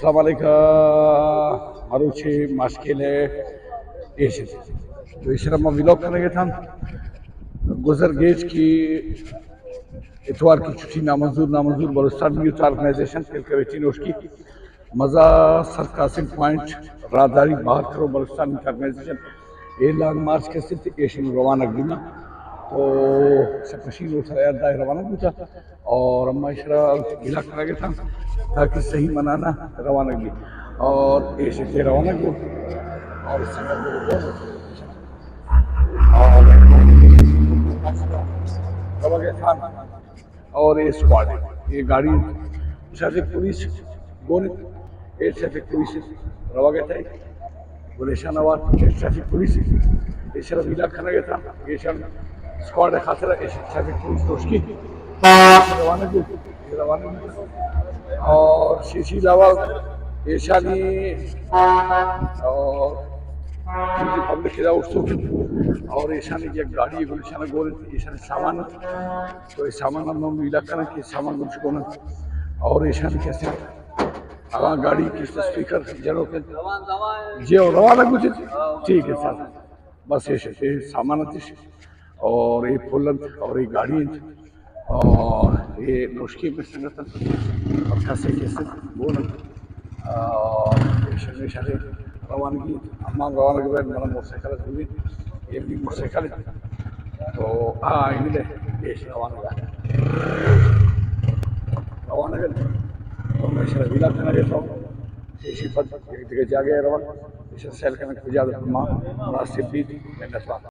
अस्सलाम वालेकुम मारुची मास्केले एशे तो इशरम व्लॉग करेंगे था गुजर गेज की इतवार की छुट्टी नामंजूर बलुस्तान यूथ ऑर्गेनाइजेशन के कमेटी ने उसकी मज़ा सर कासिम पॉइंट राहदारी बाहर करो बलुस्तान यूथ ऑर्गेनाइजेशन ये लॉन्ग मार्च के सिर्फ एशियन रवाना गुना तो सकशील उठा रवाना गुता और अम्मा इशरा गिला करेंगे था ताकि सही मनाना रवाना गई और ऐसे से रवाना गई और और ये स्क्वाड ये गाड़ी ट्रैफिक पुलिस बोल एयर ट्रैफिक पुलिस रवा गया था गुलेशान आवाज ट्रैफिक पुलिस ये शराब इला खाना गया था ये शराब स्क्वाड खातिर ट्रैफिक पुलिस तो उसकी रवाना और शीशी लावा ये शादी और पब्लिक के उसको और ईशानी की एक गाड़ी गुलशान गोल ईशान सामान तो ये सामान हम इलाका ना कि सामान कुछ को ना और ईशान कैसे आवाज गाड़ी की स्पीकर जरो के जी और रवाना कुछ ठीक है सर बस ये सामान और ये फुलन और ये गाड़ी और ये मुश्किल में संगठन और कैसे बोल और ईशान रवानगी अम्माम रवानगी बैठ मेरा मोटरसाइकिल हुई ये भी मोटरसाइकिल तो हाँ इन्हें देश रवानगा तो मैं शहर विला करना चाहता हूँ इसी पर एक जगह जागे रवान इसे सेल करने की इजाज़त माँ मुनासिब भी